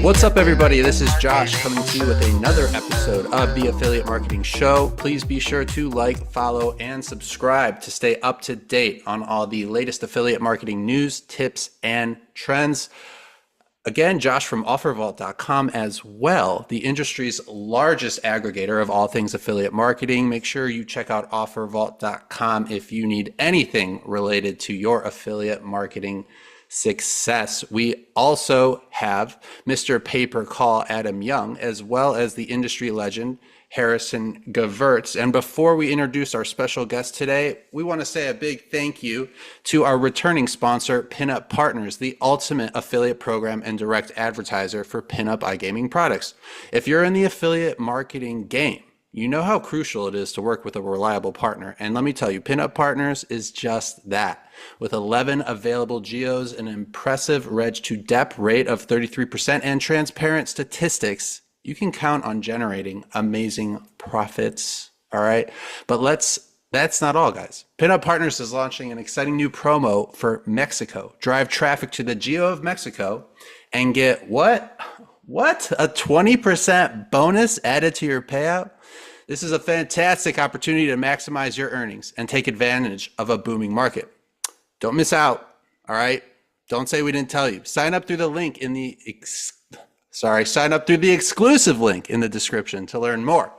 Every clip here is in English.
What's up, everybody? This is Josh coming to you with another episode of the Affiliate Marketing Show. Please be sure to like, follow, and subscribe to stay up to date on all the latest affiliate marketing news, tips, and trends. Again, Josh from OfferVault.com as well, the industry's largest aggregator of all things affiliate marketing. Make sure you check out OfferVault.com if you need anything related to your affiliate marketing success. We also have Mr. Pay-Per-Call Adam Young, as well as the industry legend Harrison Gevirtz. And before we introduce our special guest today, we want to say a big thank you to our returning sponsor, Pinup Partners, the ultimate affiliate program and direct advertiser for pinup iGaming products. If you're in the affiliate marketing game, you know how crucial it is to work with a reliable partner. And let me tell you, Pinup Partners is just that. With 11 available geos, an impressive reg to dep rate of 33%, and transparent statistics, you can count on generating amazing profits. All right. But that's not all, guys. Pinup Partners is launching an exciting new promo for Mexico. Drive traffic to the geo of Mexico and get what? A 20% bonus added to your payout? This is a fantastic opportunity to maximize your earnings and take advantage of a booming market. Don't miss out, all right? Don't say we didn't tell you. Sign up through the link in the exclusive link in the description to learn more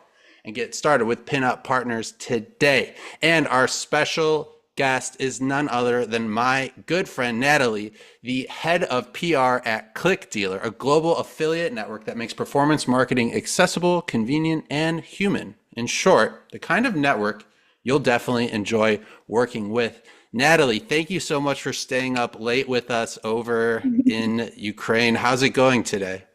and get started with Pinup Partners today. And our special guest is none other than my good friend Nataly, the head of PR at ClickDealer, a global affiliate network that makes performance marketing accessible, convenient, and human. In short, the kind of network you'll definitely enjoy working with. Nataly, thank you so much for staying up late with us over in Ukraine. How's it going today?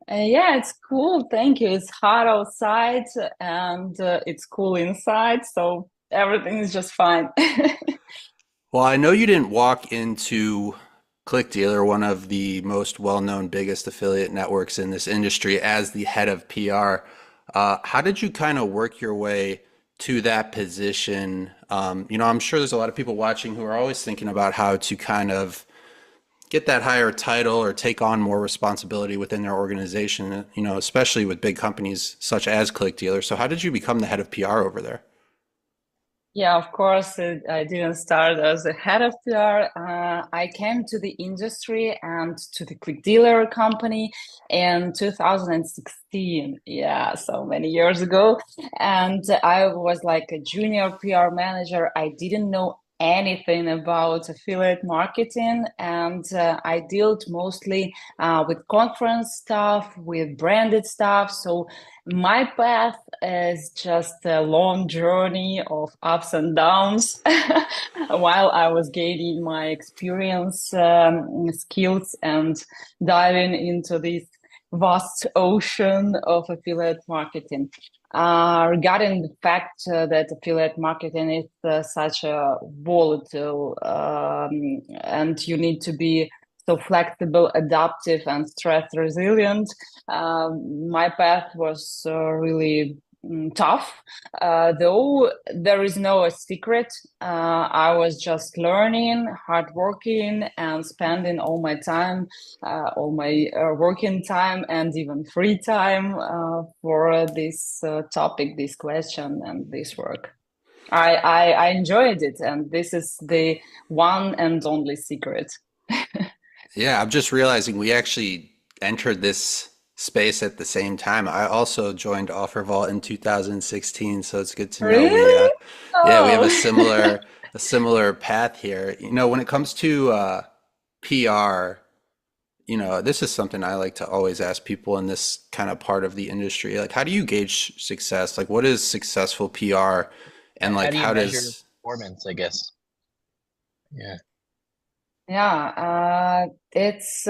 Yeah, it's cool. Thank you. It's hot outside and it's cool inside, so everything is just fine. Well, I know you didn't walk into ClickDealer, one of the most well-known, biggest affiliate networks in this industry, as the head of PR. How did you kind of work your way to that position? I'm sure there's a lot of people watching who are always thinking about how to kind of get that higher title or take on more responsibility within their organization, especially with big companies such as ClickDealer. So how did you become the head of PR over there? Yeah, of course, I didn't start as a head of PR. I came to the industry and to the ClickDealer company in 2016. Yeah, so many years ago. And I was like a junior PR manager. I didn't know anything about affiliate marketing, and I dealt mostly with conference stuff, with branded stuff. So my path is just a long journey of ups and downs while I was gaining my experience, skills, and diving into this vast ocean of affiliate marketing. Regarding the fact that affiliate marketing is such a volatile and you need to be so flexible, adaptive, and stress resilient, my path was really tough. Though there is no secret, I was just learning, hardworking, and spending all my time, all my working time, and even free time for this topic, this question, and this work. I enjoyed it, and this is the one and only secret. Yeah, I'm just realizing we actually entered this space at the same time. I also joined OfferVault in 2016, so it's good to know Really? yeah, we have Oh. a similar path here. When it comes to PR, this is something I like to always ask people in this kind of part of the industry. Like, how do you gauge success? Like, what is successful PR? And How like, do you how measure does, performance, I guess? Yeah. Yeah, it's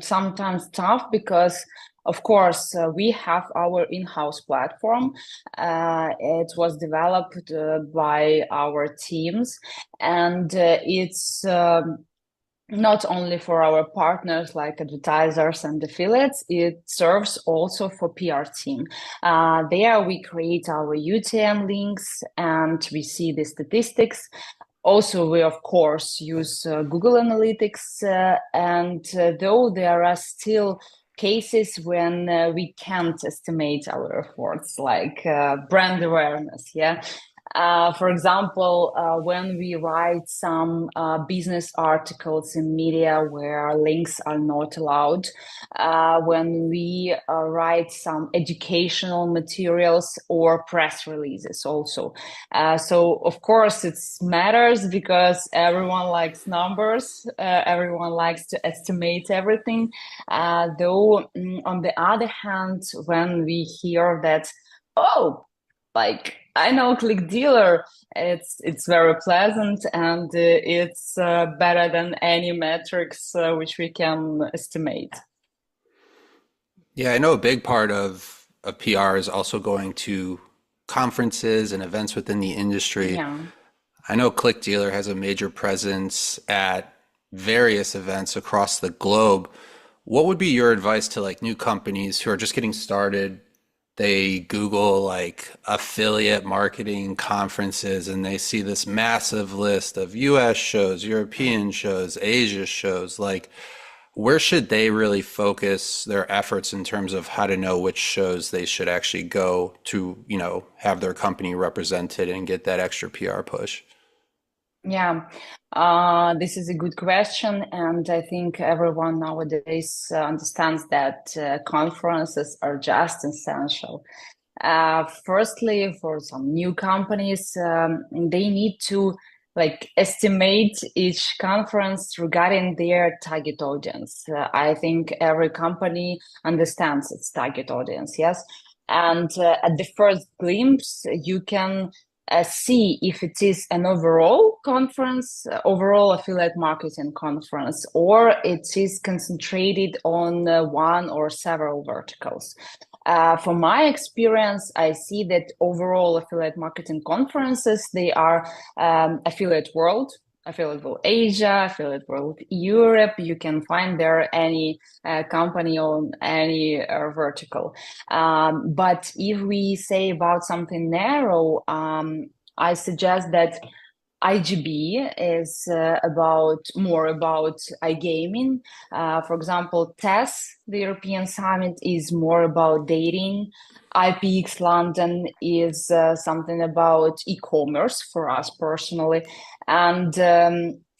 sometimes tough because, of course, we have our in-house platform. It was developed by our teams, and it's not only for our partners like advertisers and affiliates, it serves also for PR team. There we create our UTM links and we see the statistics. Also, we of course use Google Analytics, and though there are still cases when we can't estimate our efforts, like brand awareness, yeah. For example, when we write some business articles in media where links are not allowed, when we write some educational materials or press releases also. So of course it matters because everyone likes numbers, everyone likes to estimate everything. Though on the other hand, when we hear that, oh, like I know ClickDealer, it's very pleasant and it's better than any metrics which we can estimate. Yeah, I know a big part of PR is also going to conferences and events within the industry. Yeah. I know ClickDealer has a major presence at various events across the globe. What would be your advice to like new companies who are just getting started? They Google like affiliate marketing conferences and they see this massive list of US shows, European shows, Asia shows. Like, where should they really focus their efforts in terms of how to know which shows they should actually go to, have their company represented and get that extra PR push? Yeah, this is a good question, and I think everyone nowadays understands that conferences are just essential. Firstly, for some new companies, they need to like estimate each conference regarding their target audience. I think every company understands its target audience, yes. And at the first glimpse, you can see if it is an overall conference, overall affiliate marketing conference, or it is concentrated on one or several verticals. From my experience, I see that overall affiliate marketing conferences, they are Affiliate World, Affiliate World Asia, Affiliate World Europe. You can find there any company on any vertical. But if we say about something narrow, I suggest that IGB is more about iGaming. For example, TES, the European Summit, is more about dating. IPX London is something about e-commerce for us personally. And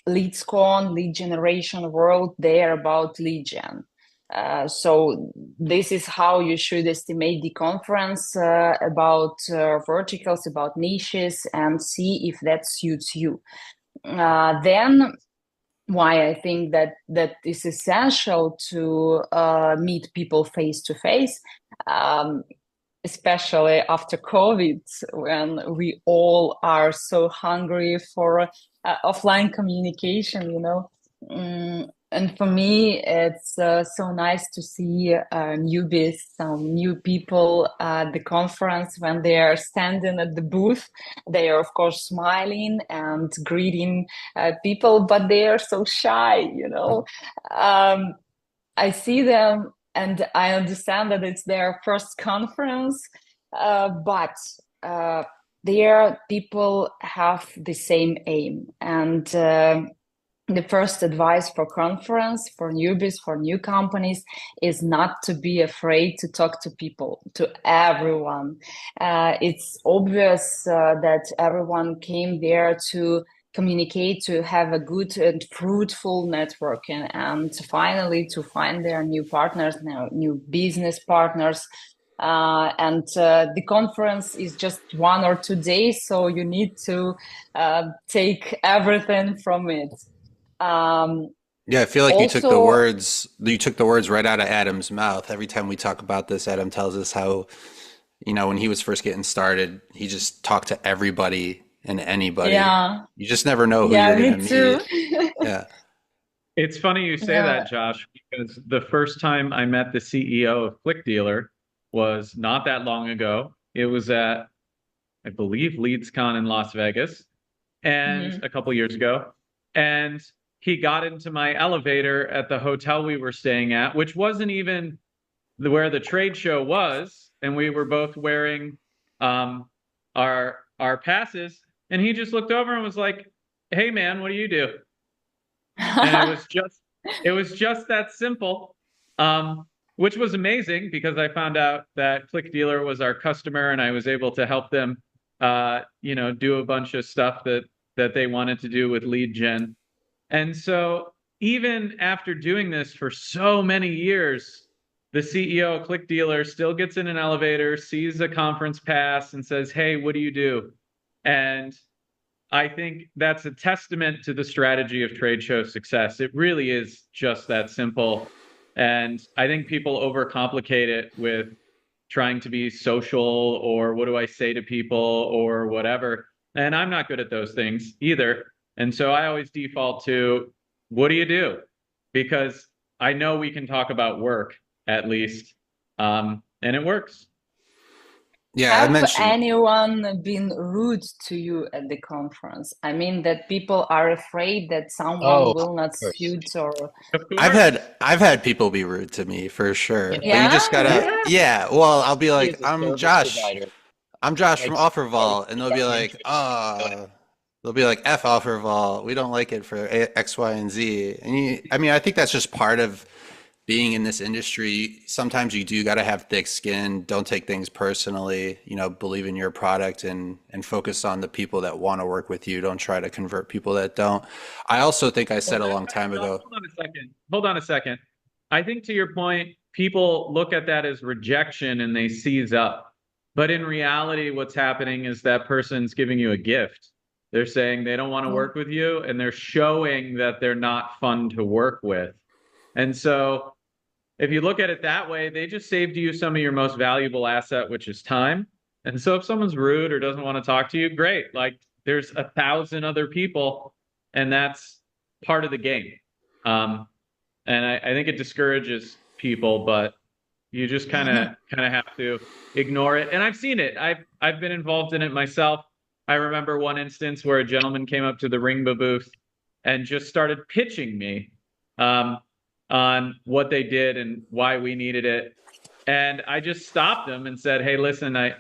LeadsCon, Lead Generation World, they are about lead gen. So this is how you should estimate the conference about verticals, about niches, and see if that suits you. Then why I think that is essential to meet people face to face, especially after COVID, when we all are so hungry for offline communication. And for me, it's so nice to see newbies, some new people at the conference when they are standing at the booth. They are, of course, smiling and greeting people, but they are so shy. I see them and I understand that it's their first conference, but their people have the same aim. And the first advice for conference, for newbies, for new companies is not to be afraid to talk to people, to everyone. It's obvious that everyone came there to communicate, to have a good and fruitful networking, and finally to find their new partners, new business partners. And the conference is just 1 or 2 days, so you need to take everything from it. Yeah, I feel like Also, you took the words right out of Adam's mouth. Every time we talk about this, Adam tells us how, when he was first getting started, he just talked to everybody and anybody. yeah, You just never know who yeah, you're gonna me too. meet. Yeah. It's funny you say that, Yeah. Josh, because the first time I met the CEO of ClickDealer was not that long ago. It was at, I believe, LeadsCon in Las Vegas, and Mhm. a couple years ago. And he got into my elevator at the hotel we were staying at, which wasn't even where the trade show was, and we were both wearing our passes. And he just looked over and was like, hey man, what do you do? And it was just that simple. Which was amazing because I found out that ClickDealer was our customer and I was able to help them do a bunch of stuff that they wanted to do with lead gen. And so even after doing this for so many years, the CEO of ClickDealer still gets in an elevator, sees a conference pass, and says, "Hey, what do you do?" And I think that's a testament to the strategy of trade show success. It really is just that simple. And I think people overcomplicate it with trying to be social or what do I say to people or whatever. And I'm not good at those things either. And so I always default to, what do you do? Because I know we can talk about work at least. And it works. Yeah, I Have mentioned. anyone been rude to you at the conference? I mean, that people are afraid that someone will not Of course. suit or Of course. I've had people be rude to me for sure. But you just Yeah? gotta, yeah. Well, I'll be like, As a I'm service Josh. provider, I'm Josh from like, OfferVault, and they'll be like, they'll be like, F OfferVault. We don't like it for X, Y, and Z. And I mean, I think that's just part of being in this industry. Sometimes you do got to have thick skin. Don't take things personally. Believe in your product and focus on the people that want to work with you. Don't try to convert people that don't. I also think I said a long time ago. Hold on a second. I think to your point, people look at that as rejection and they seize up. But in reality, what's happening is that person's giving you a gift. They're saying they don't want to work with you, and they're showing that they're not fun to work with. And so if you look at it that way, they just saved you some of your most valuable asset, which is time. And so if someone's rude or doesn't want to talk to you, great. Like, there's 1,000 other people, and that's part of the game. And I think it discourages people, but you just kind of have to ignore it. And I've seen it. I've been involved in it myself. I remember one instance where a gentleman came up to the Ringba booth and just started pitching me on what they did and why we needed it. And I just stopped him and said, "Hey, listen, I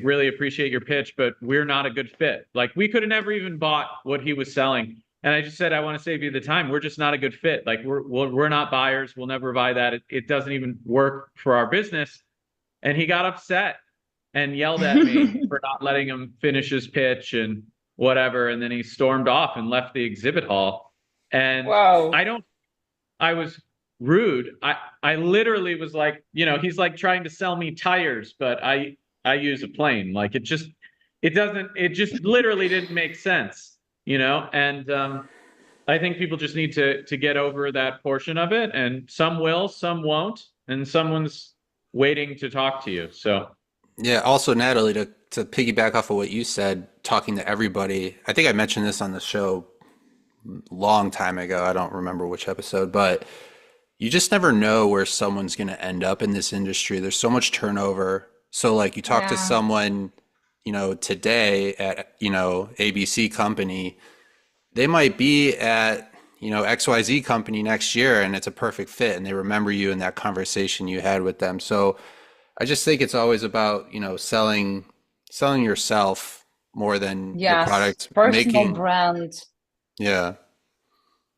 really appreciate your pitch, but we're not a good fit. Like, we could have never even bought what he was selling." And I just said, "I want to save you the time. We're just not a good fit. Like, we're not buyers. We'll never buy that. It doesn't even work for our business." And he got upset and yelled at me for not letting him finish his pitch and whatever. And then he stormed off and left the exhibit hall. And Wow. I was rude. I literally was like, he's like trying to sell me tires, but I use a plane. Like, it just literally didn't make sense, and I think people just need to get over that portion of it, and some will, some won't, and someone's waiting to talk to you. So Yeah. Also, Natalie, to piggyback off of what you said, talking to everybody. I think I mentioned this on the show long time ago. I don't remember which episode, but you just never know where someone's going to end up in this industry. There's so much turnover. So like, you talk to Yeah. someone, today at, ABC company, they might be at, XYZ company next year and it's a perfect fit and they remember you in that conversation you had with them. So I just think it's always about, selling yourself more than your Yes, product, personal brand. yeah.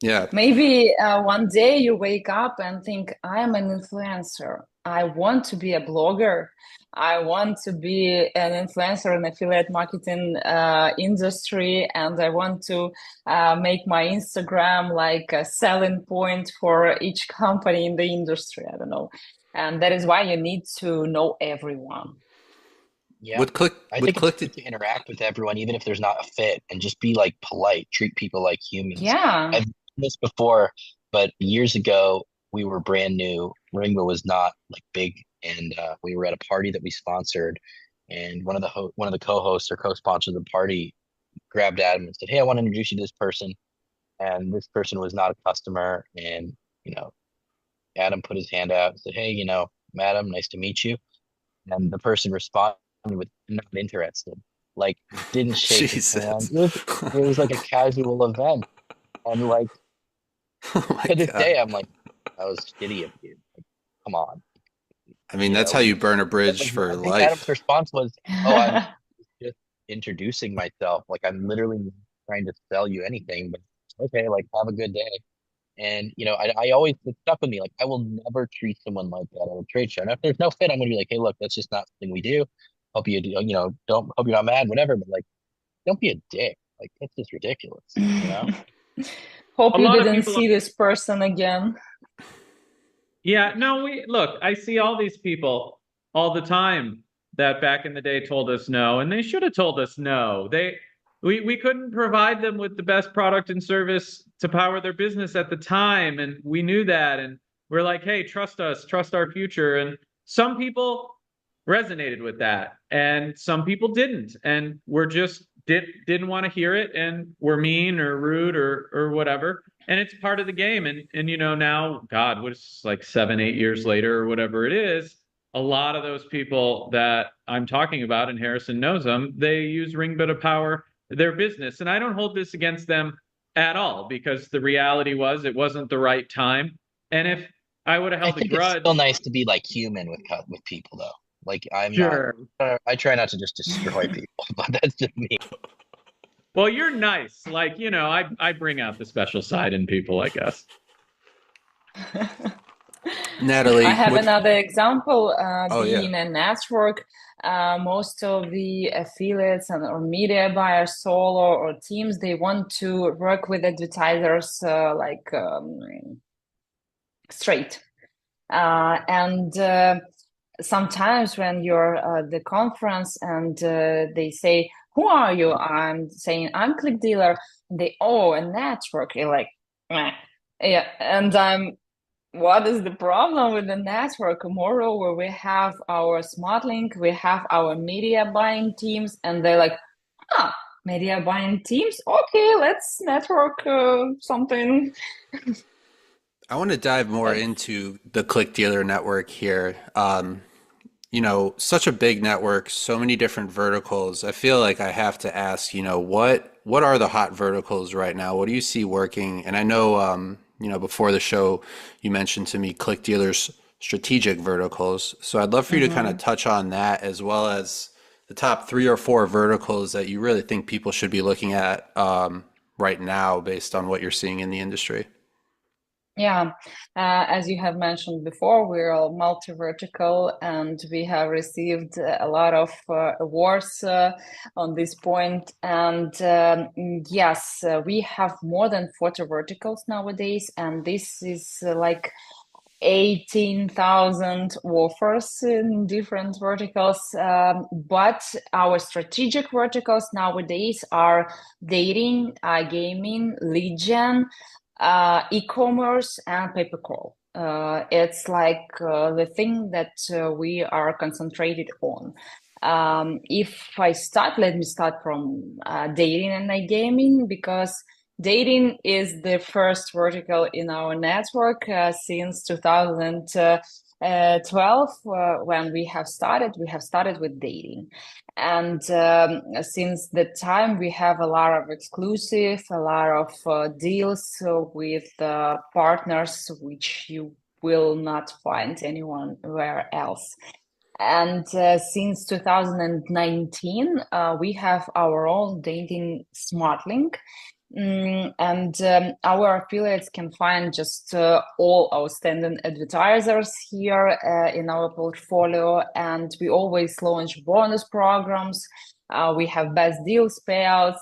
Yeah. Maybe one day you wake up and think, I am an influencer. I want to be a blogger. I want to be an influencer in affiliate marketing industry, and I want to make my Instagram like a selling point for each company in the industry. I don't know. And that is why you need to know everyone. Yeah. With Click, I with think it's Click, good to interact with everyone, even if there's not a fit, and just be like polite, treat people like humans. Yeah. I've done this before, but years ago we were brand new. Ringba was not like big, and we were at a party that we sponsored, and one of the co-hosts or co-sponsors of the party grabbed Adam and said, "Hey, I want to introduce you to this person." And this person was not a customer, and Adam put his hand out and said, "Hey, Madam, nice to meet you." And the person responded with not interested, like didn't shake his hand. Jesus. It was like a casual event, and like Oh my to this God. day, I'm like, that was shitty of you. Like, come on. I mean, You that's know, how you burn a But bridge like, for I think Adam's life. response was, "Oh, I'm just introducing myself. Like, I'm literally trying to sell you anything, but okay, like have a good day. And I always, it stuck with me. Like I will never treat someone like that at a trade show. And if there's no fit, I'm gonna be like, hey, look, that's just not something we do. Hope you do, don't hope you're not mad, whatever. But like, don't be a dick. Like that's just ridiculous. Hope A you lot of didn't people. see this person again. Yeah, no, I see all these people all the time that back in the day told us no, and they should have told us no. We couldn't provide them with the best product and service to power their business at the time, and we knew that, and we're like, hey, trust us, trust our future. And some people resonated with that, and some people didn't, and we're just didn't want to hear it, and we're mean or rude or whatever. And it's part of the game. And now, God, what's like 7-8 years later or whatever it is, a lot of those people that I'm talking about, and Harrison knows them, they use Ringba to power their business. And I don't hold this against them at all, because the reality was it wasn't the right time. And if I would have I held a think it's grudge, still nice to be like human with people though. Like I'm not. sure. I try not to just destroy people, but that's just me. Well, you're nice. Like, I bring out the special side in people, I guess. Nataly, I have another example. Oh, yeah. Being a network, most of the affiliates or media buyers, solo or teams, they want to work with advertisers straight. And sometimes when you're at the conference and they say, who are you? I'm saying, I'm ClickDealer. They, a network. You're like, meh. Yeah. And what is the problem with the network? Moreover, we have our Smartlink, we have our media buying teams, and they're like, media buying teams? Okay, let's network something. I want to dive more into the ClickDealer network here. Such a big network, so many different verticals. I feel like I have to ask, what are the hot verticals right now? What do you see working? And I know, before the show, you mentioned to me ClickDealer's strategic verticals. So I'd love for you to kind of touch on that, as well as the top 3 or 4 verticals that you really think people should be looking at right now based on what you're seeing in the industry. Yeah, as you have mentioned before, we're all multi-vertical, and we have received a lot of awards on this point. And yes, we have more than 40 verticals nowadays, and this is like 18,000 offers in different verticals. But our strategic verticals nowadays are dating, gaming, lead gen, e-commerce, and pay-per-call. It's like the thing that we are concentrated on. If I start, let me start from dating and iGaming, because dating is the first vertical in our network since 2012 when we have started with dating. And since the time, we have a lot of exclusive, a lot of deals with partners which you will not find anywhere else. And since 2019, we have our own dating Smartlink. And our affiliates can find just all outstanding advertisers here in our portfolio, and we always launch bonus programs. We have best deals payouts,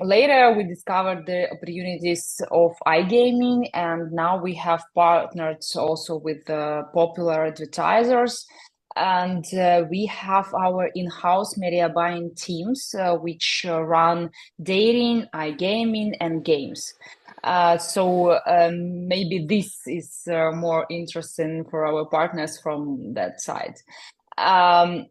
Later, we discovered the opportunities of iGaming, and now we have partnered also with popular advertisers. And we have our in-house media buying teams, which run dating, iGaming, and games. So maybe this is more interesting for our partners from that side. Our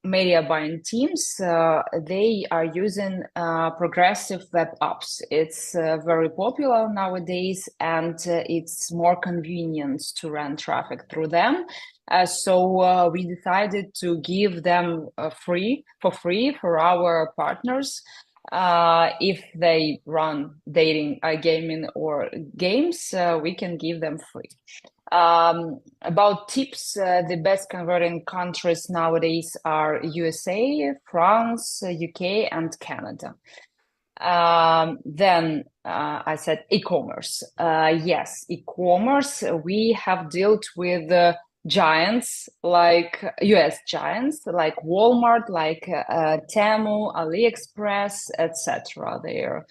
media buying teams, they are using progressive web apps. It's very popular nowadays, and it's more convenient to run traffic through them. So we decided to give them free for our partners. If they run dating, iGaming, or games, we can give them free. About tips, the best converting countries nowadays are USA, France, UK, and Canada. Then I said e-commerce. Yes, e-commerce. We have dealt with giants like US giants like Walmart, like Temu, AliExpress, etc. There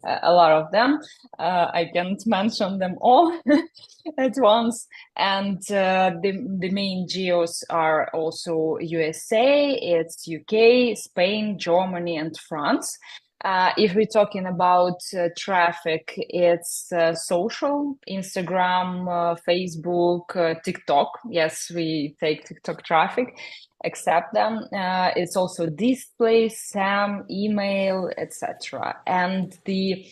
are a lot of them. I can't mention them all at once. And the main geos are also USA, it's UK, Spain, Germany, and France. If we're talking about traffic, it's social, Instagram, Facebook, TikTok. Yes, we take TikTok traffic, accept them. It's also display, SAM, email, etc. And the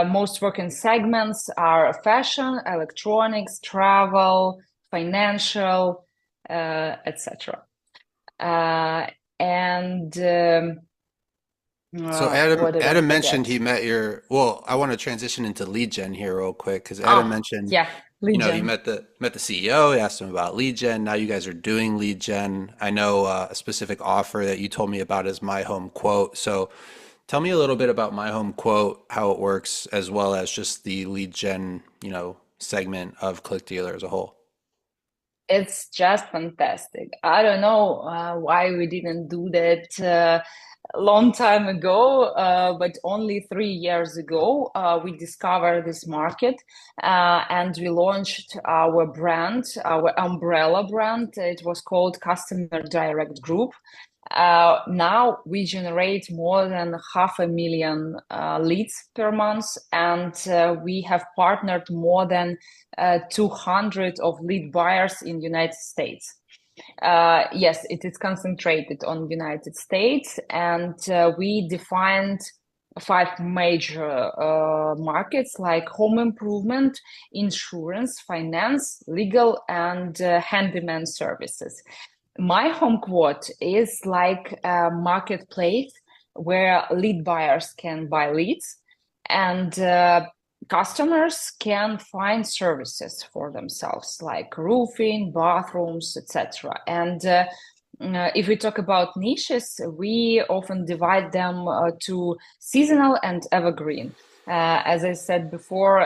most working segments are fashion, electronics, travel, financial, etc. So Adam mentioned he met your, well, I want to transition into lead gen here real quick because Adam mentioned, yeah, lead gen. he met the CEO, he asked him about lead gen. Now you guys are doing lead gen. I know a specific offer that you told me about is My Home Quote. So tell me a little bit about My Home Quote, how it works, as well as just the lead gen, segment of ClickDealer as a whole. It's just fantastic. I don't know why we didn't do that a long time ago, but only 3 years ago, we discovered this market and we launched our brand, our umbrella brand. It was called Customer Direct Group. Now we generate more than 500,000 leads per month, and we have partnered more than 200 of lead buyers in United States. Yes, it is concentrated on United States, and we defined 5 major markets like home improvement, insurance, finance, legal, and handyman services. My Home Quote is like a marketplace where lead buyers can buy leads and customers can find services for themselves like roofing, bathrooms, etc. And if we talk about niches, we often divide them to seasonal and evergreen. As I said before,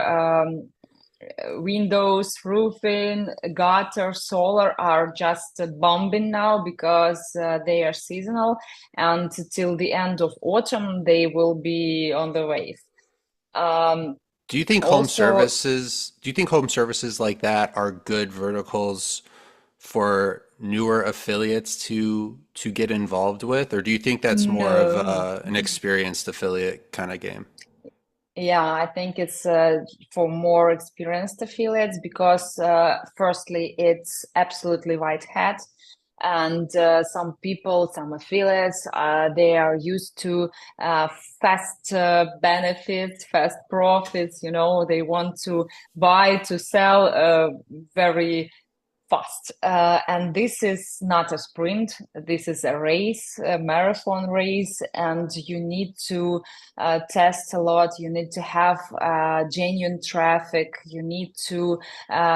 windows, roofing, gutter, solar are just booming now because they are seasonal, and till the end of autumn they will be on the wave. Do you think home services like that are good verticals for newer affiliates to get involved with, or do you think that's more of an experienced affiliate kind of game? Yeah, I think it's for more experienced affiliates because firstly, it's absolutely white hat. And some affiliates, they are used to fast benefits, fast profits. They want to buy, to sell very fast. And this is not a sprint. This is a race, a marathon race, and you need to test a lot. You need to have genuine traffic. You need to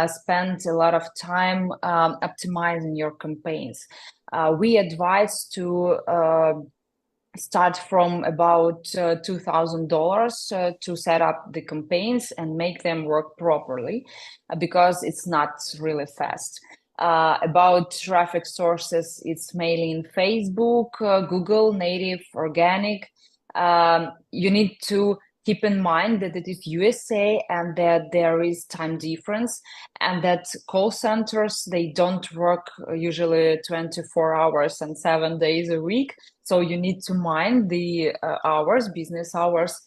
spend a lot of time optimizing your campaigns. We advise to start from about $2,000 to set up the campaigns and make them work properly because it's not really fast. About traffic sources, it's mainly in Facebook, Google, native, organic. You need to keep in mind that it is USA and that there is time difference, and that call centers, they don't work usually 24 hours and 7 days a week. So you need to mind the hours, business hours,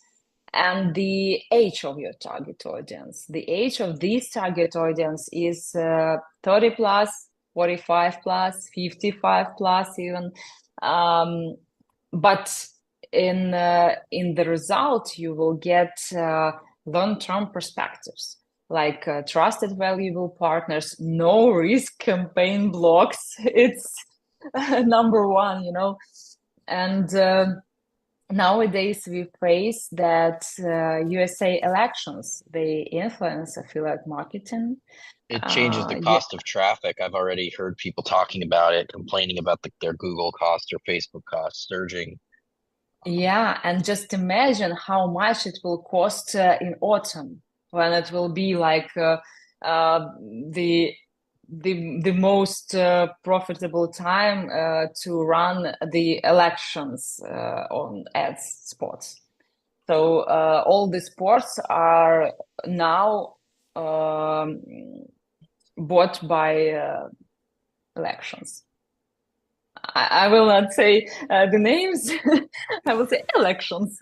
and the age of your target audience. The age of this target audience is 30 plus, 45 plus, 55 plus even. But in the result, you will get long-term perspectives, like trusted, valuable partners, no risk campaign blocks. It's number one, and nowadays we face that USA elections, they influence affiliate marketing. It changes the Yeah, cost of traffic. I've already heard people talking about it, complaining about their Google cost or Facebook cost surging. yeah, and just imagine how much it will cost in autumn when it will be like uh, the the most profitable time to run the elections on ads spots. So all the sports are now um, bought by elections. I will not say the names. I will say elections.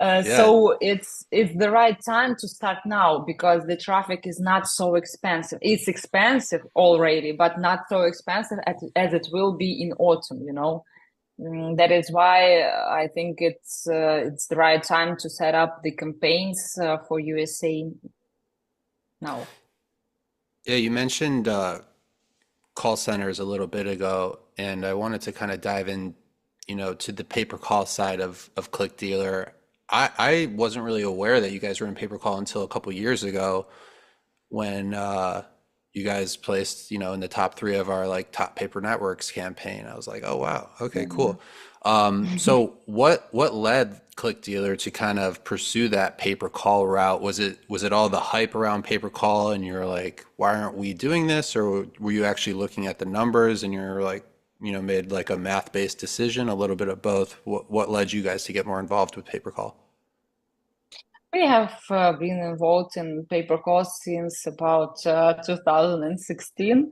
Yeah. So it's the right time to start now because the traffic is not so expensive. It's expensive already, but not so expensive as it will be in autumn, you know. That is why I think it's the right time to set up the campaigns for USA now. Yeah, you mentioned call centers a little bit ago, and I wanted to kind of dive in, to the pay per call side of ClickDealer. I wasn't really aware that you guys were in pay per call until a couple years ago when you guys placed, in the top three of our like top paper networks campaign. I was like, oh wow, okay, Mhm. cool. So what led ClickDealer to kind of pursue that pay per call route? Was it all the hype around pay per call, and you're like, why aren't we doing this? Or were you actually looking at the numbers and you're like, made like a math based decision? A little bit of both. What led you guys to get more involved with pay per call? We have been involved in paper calls since about 2016.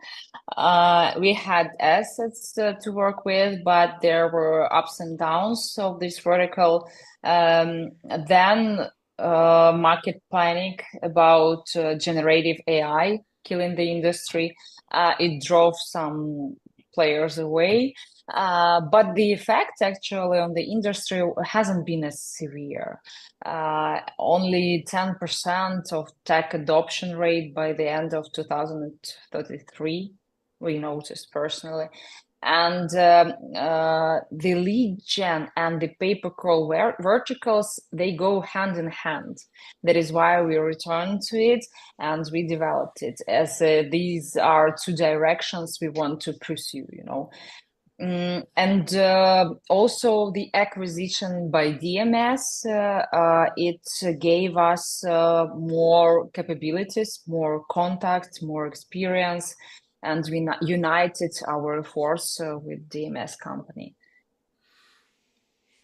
We had assets to work with, but there were ups and downs of this vertical. Then market panic about generative AI killing the industry. It drove some players away. But the effect actually on the industry hasn't been as severe. Only 10% of tech adoption rate by the end of 2033, we noticed personally. And the lead gen and the pay per call verticals, they go hand in hand. That is why we returned to it and we developed it as these are two directions we want to pursue, you know. And also the acquisition by DMS, it gave us more capabilities, more contact, more experience, and we united our force with DMS company.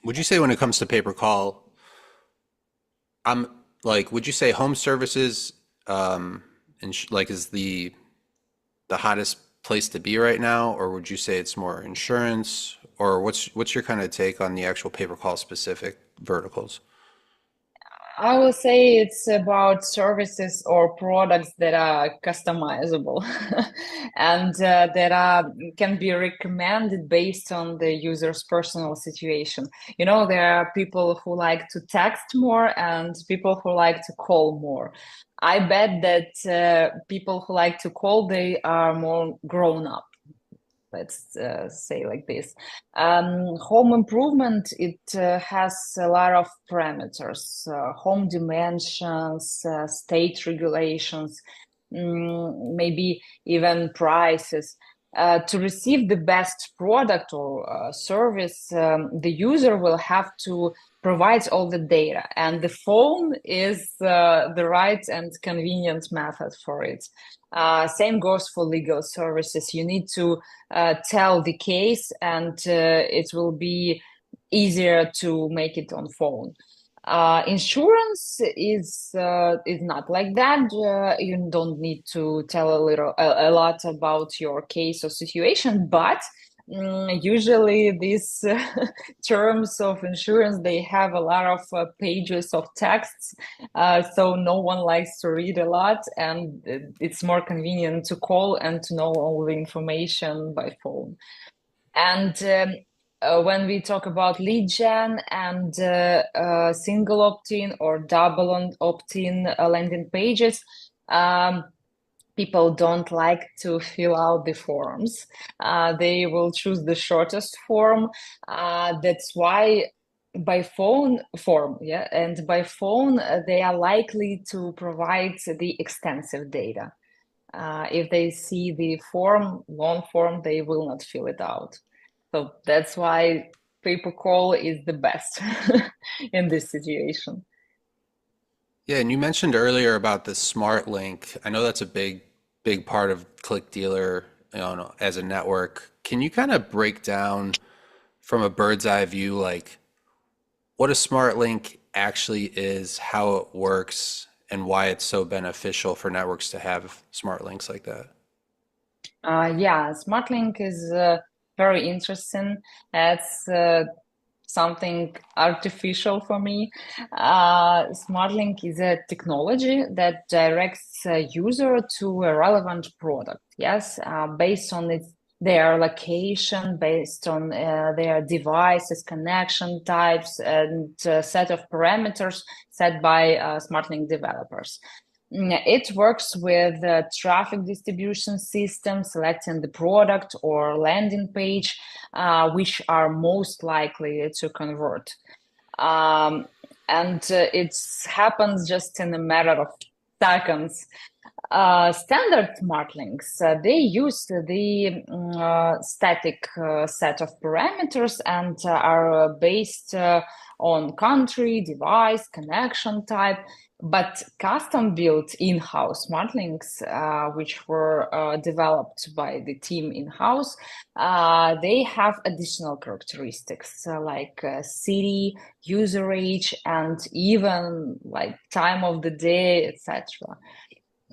Would you say when it comes to pay per call, I'm like, would you say home services, like is the hottest place to be right now, or would you say it's more insurance, or what's your kind of take on the actual pay per call specific verticals? I will say it's about services or products that are customizable and that can be recommended based on the user's personal situation. You know, there are people who like to text more and people who like to call more. I bet that people who like to call, they are more grown up, let's say like this. Home improvement, it has a lot of parameters, home dimensions, state regulations, maybe even prices. To receive the best product or service, the user will have to provide all the data, and the phone is the right and convenient method for it. Same goes for legal services. You need to tell the case, and it will be easier to make it on phone. Insurance is not like that. You don't need to tell a lot about your case or situation, but usually these terms of insurance, they have a lot of pages of texts, so no one likes to read a lot, and it's more convenient to call and to know all the information by phone. And when we talk about lead gen and single opt-in or double opt-in landing pages, people don't like to fill out the forms. They will choose the shortest form. That's why by phone form, yeah, and by phone they are likely to provide the extensive data. If they see the form, long form, they will not fill it out. So that's why paper call is the best in this situation. Yeah, and you mentioned earlier about the Smartlink. I know that's a big part of ClickDealer, as a network. Can you kind of break down from a bird's eye view, like what a Smartlink actually is, how it works, and why it's so beneficial for networks to have smart links like that? Yeah, Smartlink is very interesting. It's something artificial for me. Smartlink is a technology that directs a user to a relevant product. Yes, based on their location, based on their devices, connection types, and set of parameters set by Smartlink developers. It works with traffic distribution system, selecting the product or landing page, which are most likely to convert. And it happens just in a matter of seconds. Standard smart links, they use the static set of parameters and are based on country, device, connection type, but custom built in-house smart links, which were developed by the team in-house, they have additional characteristics like city, user age, and even like time of the day, etc.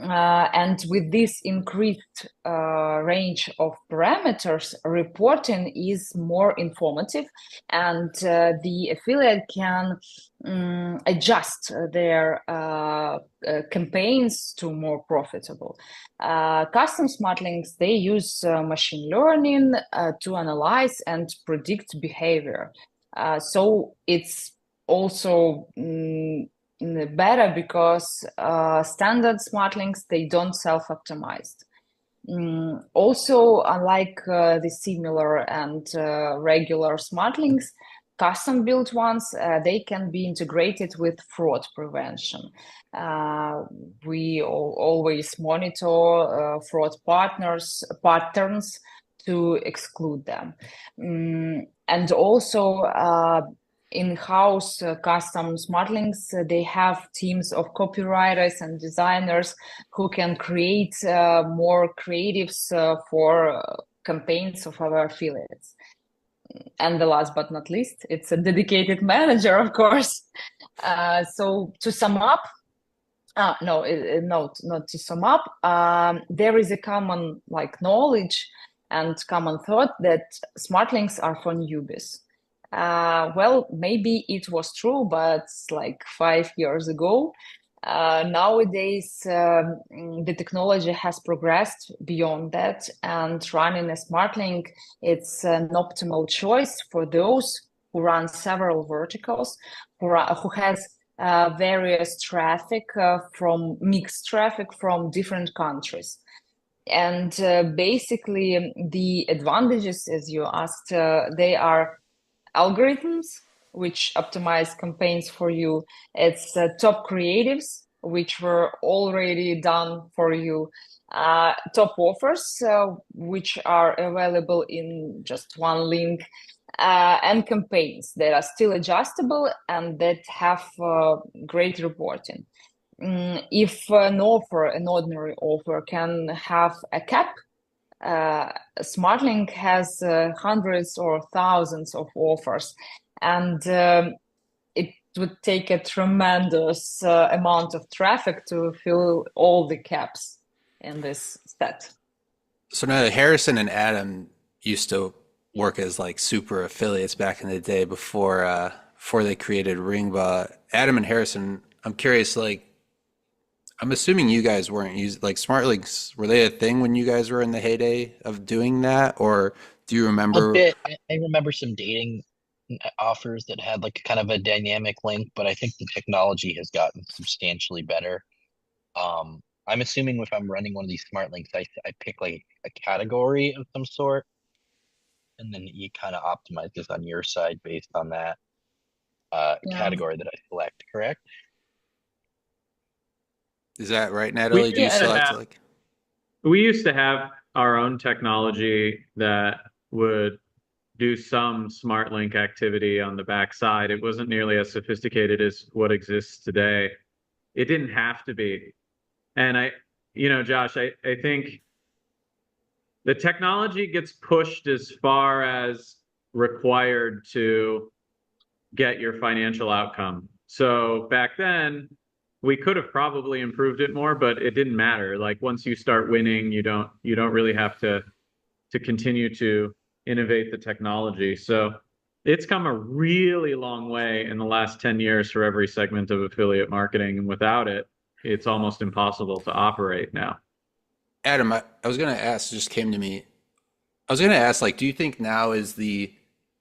And with this increased range of parameters, reporting is more informative, and the affiliate can adjust their campaigns to more profitable. Custom smart links, they use machine learning to analyze and predict behavior. So it's also better because standard smart links, they don't self-optimize. Also, unlike the similar and regular smart links, custom built ones, they can be integrated with fraud prevention. We always monitor fraud patterns to exclude them. And also, in-house custom smart links, they have teams of copywriters and designers who can create more creatives for campaigns of our affiliates. And the last but not least, it's a dedicated manager, of course. So to sum up, not to sum up, there is a common knowledge and common thought that smart links are for newbies. Well, maybe it was true, but like 5 years ago. Nowadays, the technology has progressed beyond that, and running a smart link, it's an optimal choice for those who run several verticals, who has various traffic from mixed traffic from different countries. And basically, the advantages, as you asked, they are algorithms which optimize campaigns for you. It's top creatives which were already done for you, top offers which are available in just one link, and campaigns that are still adjustable and that have great reporting. If an ordinary offer can have a cap, Smartlink has hundreds or thousands of offers, and it would take a tremendous amount of traffic to fill all the caps in this set. So now Harrison and Adam used to work as super affiliates back in the day before they created Ringba. Adam and Harrison, I'm curious, I'm assuming you guys weren't using smart links. Were they a thing when you guys were in the heyday of doing that, or do you remember? A bit. I remember some dating offers that had kind of a dynamic link, but I think the technology has gotten substantially better. I'm assuming if I'm running one of these smart links, I pick a category of some sort, and then you kind of optimize this on your side based on that. Yeah. category that I select, correct? Is that right, We Natalie? Do you used to select have like we used to have our own technology that would do some Smartlink activity on the backside. It wasn't nearly as sophisticated as what exists today. It didn't have to be. And Josh, I think the technology gets pushed as far as required to get your financial outcome. So back then, we could have probably improved it more, but it didn't matter. Like once you start winning, you don't really have to continue to innovate the technology. So it's come a really long way in the last 10 years for every segment of affiliate marketing. And without it, it's almost impossible to operate now. Adam? I was gonna ask. It just came to me. I was gonna ask, like, do you think now is the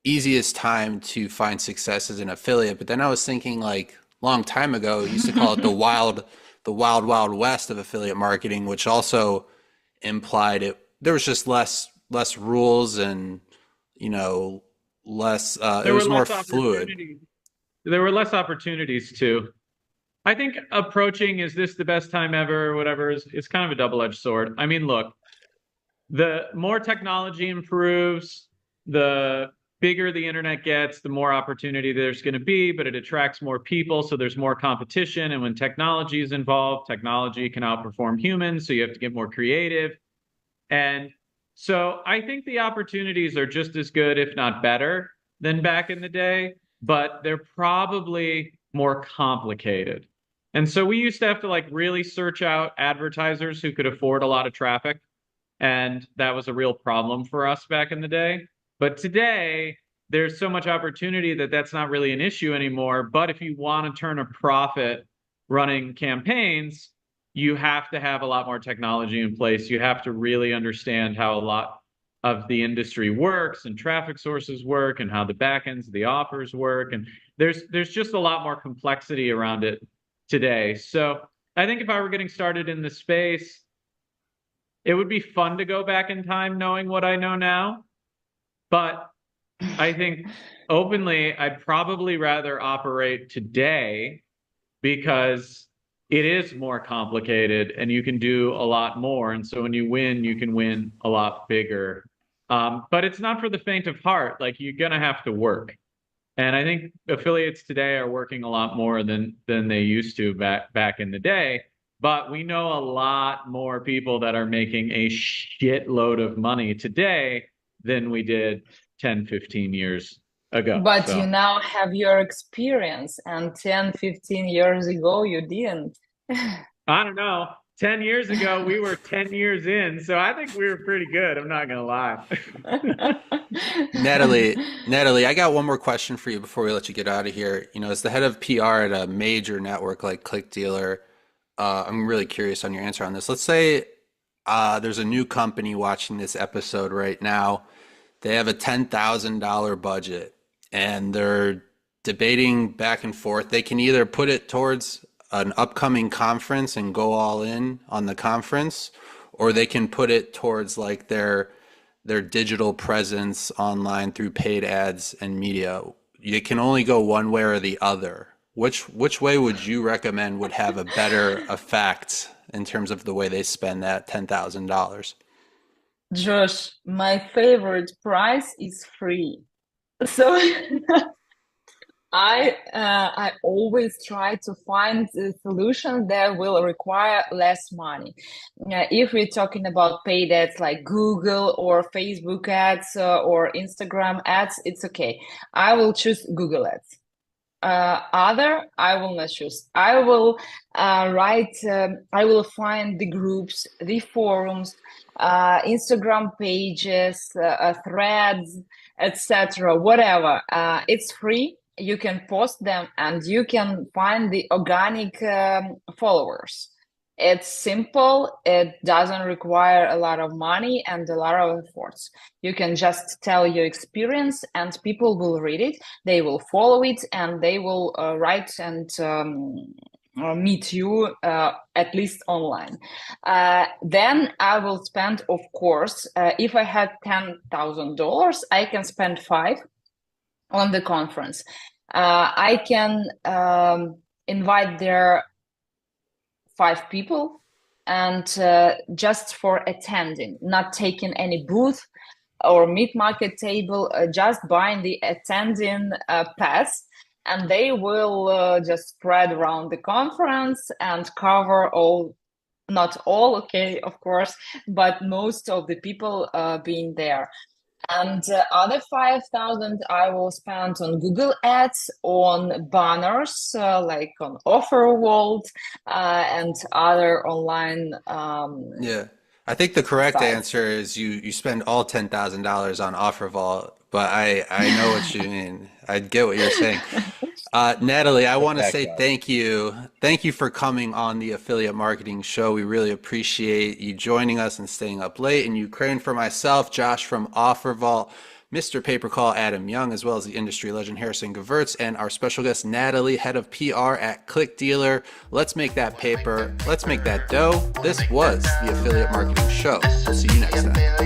easiest time to find success as an affiliate? But then I was thinking, like, long time ago, you used to call it the wild west of affiliate marketing, which also implied there was just less rules and you know less. It There were was more less fluid. opportunities. There were less opportunities too. I think approaching is this the best time ever or whatever is kind of a double-edged sword. I mean, look, the more technology improves, the bigger the internet gets, the more opportunity there's going to be, but it attracts more people, so there's more competition. And when technology is involved, technology can outperform humans, so you have to get more creative. And so I think the opportunities are just as good, if not better, than back in the day, but they're probably more complicated. And so we used to have to like really search out advertisers who could afford a lot of traffic. And that was a real problem for us back in the day. But today, there's so much opportunity that that's not really an issue anymore. But if you want to turn a profit running campaigns, you have to have a lot more technology in place. You have to really understand how a lot of the industry works and traffic sources work and how the backends of the offers work. And there's just a lot more complexity around it today. So I think if I were getting started in the space, it would be fun to go back in time knowing what I know now. But I think openly, I'd probably rather operate today because it is more complicated and you can do a lot more. And so when you win, you can win a lot bigger. But it's not for the faint of heart. Like you're going to have to work. And I think affiliates today are working a lot more than they used to back in the day. But we know a lot more people that are making a shitload of money today than we did 10, 15 years ago. But you now have your experience, and 10, 15 years ago, you didn't. I don't know. 10 years ago, we were 10 years in. So I think we were pretty good. I'm not going to lie. Natalie, I got one more question for you before we let you get out of here. As the head of PR at a major network like ClickDealer, I'm really curious on your answer on this. Let's say there's a new company watching this episode right now. They have a $10,000 budget and they're debating back and forth. They can either put it towards an upcoming conference and go all in on the conference, or they can put it towards like their digital presence online through paid ads and media. You can only go one way or the other. Which way would you recommend would have a better effect in terms of the way they spend that $10,000? Josh, my favorite price is free. So I always try to find a solution that will require less money. If we're talking about paid ads like Google or Facebook ads or Instagram ads, it's okay. I will choose Google ads. Other, I will not choose. I will I will find the groups, the forums, Instagram pages, threads, etc. Whatever. It's free. You can post them and you can find the organic followers. It's simple. It doesn't require a lot of money and a lot of efforts. You can just tell your experience and people will read it. They will follow it and they will write and meet you at least online. Then I will spend, of course, if I had $10,000, I can spend $5,000 on the conference. I can invite their 5 people and just for attending, not taking any booth or mid-market table, just buying the attending pass, and they will just spread around the conference and cover all, not all, okay, of course, but most of the people being there. And other 5,000 I will spend on Google Ads, on banners like on OfferVault and other online. Yeah. I think the correct sites. answer is you spend all $10,000 on OfferVault, but I know what you mean. I get what you're saying. Nataly, I want to that, say Josh. thank you. Thank you for coming on the Affiliate Marketing Show. We really appreciate you joining us and staying up late. In Ukraine for myself, Josh from OfferVault, Mr. Paper Call Adam Young, as well as the industry legend Harrison Gevirtz, and our special guest Nataly, head of PR at ClickDealer. Let's make that paper. Let's make that dough. This was the Affiliate Marketing Show. We'll see you next time.